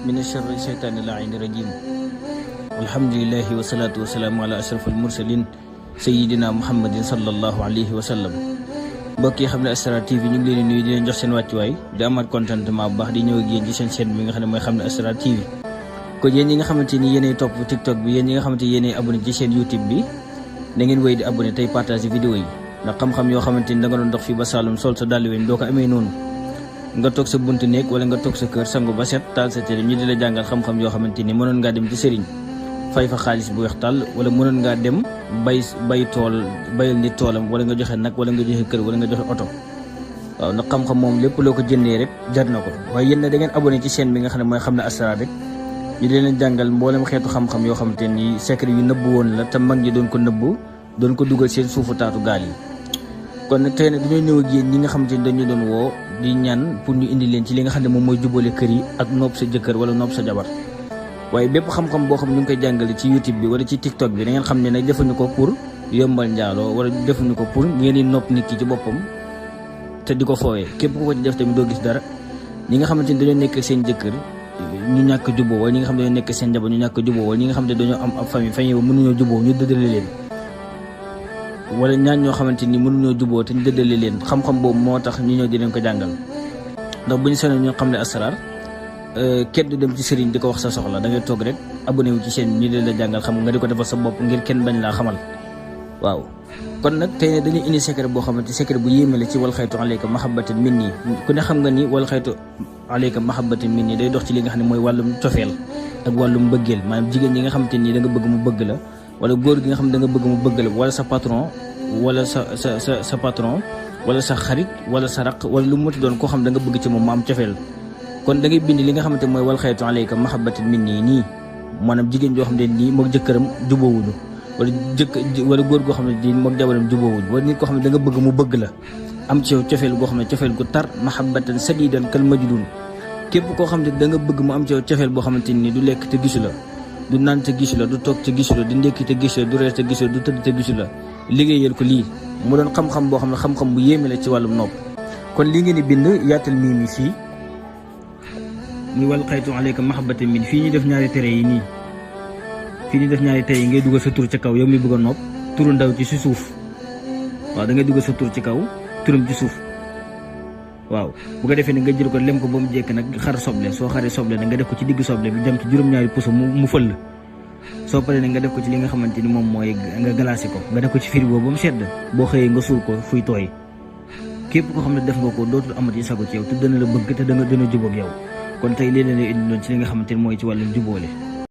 من الشر الشيطان اللعين الرجيم. الحمد لله والصلاة والسلام على أشرف المرسلين سيدنا محمد صلى الله عليه وسلم. mbokk yi xam ne Asrar TV ñu ngi leen di nuyu di leen jox seen wàccuwaay di amaat contentement bu baax di ñëw ak yéen ci seen chaîne bi nga xam ne mooy xam ne Asrar TV. kon yéen ñi nga xamante ni yéenay topp TikTok bi, yéen ñi nga xamante ni yéenay abonné ci seen YouTube bi, na ngeen wéy di abonné tey partager vidéo yi, ndax xam-xam yoo xamante ni da nga doon dox fii ba Saloum sol sa dàll weñ doo ko amee noonu. nga toog sa buntu néeg wala nga toog sa kër sangu ba set taal sa télé ñu di la jàngal xam-xam yoo xamante ni mënoon ngaa dem ci sëriñ fay fa xaalis bu weex tàll, wala mënoon ngaa dem bay tool bayal nit toolam, wala nga joxe nag, wala nga joxe kër, wala nga joxe oto. waaw ndax xam-xam moom lépp loo ko jëndee rek jar na ko. waaye yéen da ngeen abonné ci chaîne bi nga xam ne mooy xam ne Asrar rek ñu di leen jàngal mboolem xeetu xam-xam yoo xamante ni secret yu nëbbu woon la te mag ñi doon ko nëbbu doon ko dugal seen suufu taatu gaal yi. kon nag tey nag dañoo ñëw ak yéen ñi nga xamante ni dañu doon woo di ñaan pour ñu indi leen ci li nga xam ne moom mooy jubale kër yi ak nopp sa jëkkër wala nopp sa jabar. waaye bépp xam-xam boo xam ne ñu ngi koy jàngale ci YouTube bi wala ci TikTok bi da ngeen xam ne nag defuñu ko pour yombal njaaloo wala defuñu ko pour ngeen di nopp nit ki ci boppam te di ko foowee. képp ku ko ci def tamit doo gis dara. ñi nga xamante ni dañoo nekk seen jëkkër ñu ñàkk juboo, wala ñi nga xam ne dañoo nekk seen njaboot ñu ñàkk juboo, wala ñi nga xam ne dañoo am ab famille ba mënuñoo juboo ñu dëddale leen, wala ñaan ñoo xamante ni mënuñoo juboo te ñu dëddale leen. xam-xam boobu moo tax ñu ñëw di leen ko jàngal. ndax bu ñu seen ñoo xam ne Asrar kenn du dem ci sëriñ di ko wax sa soxla, da ngay toog rek abonné wu ci chaîne ñu leen la jàngal xam nga di ko defal sa bopp ngir kenn bañ laa xamal. waaw kon nag tey ne dañuy indi secret boo xamante secret bu yéeme la ci wal xaytu alayka mahabbatin minni. ku ne xam nga ni wal xaytu alayka mahabbatin minni day dox ci li nga xam ne mooy wàllum cofeel ak wàllum mbëggeel, maanaam jigéen ñi nga xamante ni da nga bëgg mu bëgg la, wala góor gi nga xam ne da nga bëgg mu bëgg la, wala sa patron wala sa patron wala sa xarit wala sa raq wala lu mu mënti doon koo xam da nga bëgg ci moom mu am cofeel. kon da ngay bind li nga xamante mooy wal xaytu alayka mahabbatin minni nii, maanaam jigéen joo xam ne nii moog jëkkëram jubóowuñu, wala góor goo xam ne nii moog jabaram jubóowuñu, wala nit koo xam ne da nga bëgg mu bëgg la, am ci yow cofeel goo xam ne cofeel gu tar, mahabbatan sadidan kal majdun. képp koo xam ne da nga bëgg mu am ci yow cofeel boo xamante ni du lekk te gisu la, du naan te gisu la, du toog te gisu la, du ndékki te gisu la, du reer te gisu la, du tëdd te gisu la, liggéeyal ko lii mu doon xam-xam boo xam ne xam-xam bu yéeme la ci wàllum nopp. kon lii ngeen di bind yaatal mii mi fii muy wal xaytu alayka mahabbatan min, fii ñu def ñaari tere yi nii, fii ñu def ñaari tere yi ngay dugal sa tur ci kaw yow mi bëgg a nopp, turu ndaw ci si suuf. waaw da ngay dugal sa tur ci kaw, turam ci suuf. waaw bu ko defee ne nga jël ko lem ko ba mu jekk nag xar soble, soo xaree soble nag nga def ko ci diggu soble bi dem ci juróom-ñaari puso mu fëll. soo paree nag nga def ko ci li nga xamante ni moom mooy nga glacé ko, nga def ko ci frigo ba mu sedd, boo xëyee nga suul ko fuy tooy. képp koo xam ne def nga ko dootul amati sago ci yow te dana la bëgg te dana jubóog yow. kon tey léeg-léeg indi loon ci li nga xamante ni mooy ci wàllum jubóole.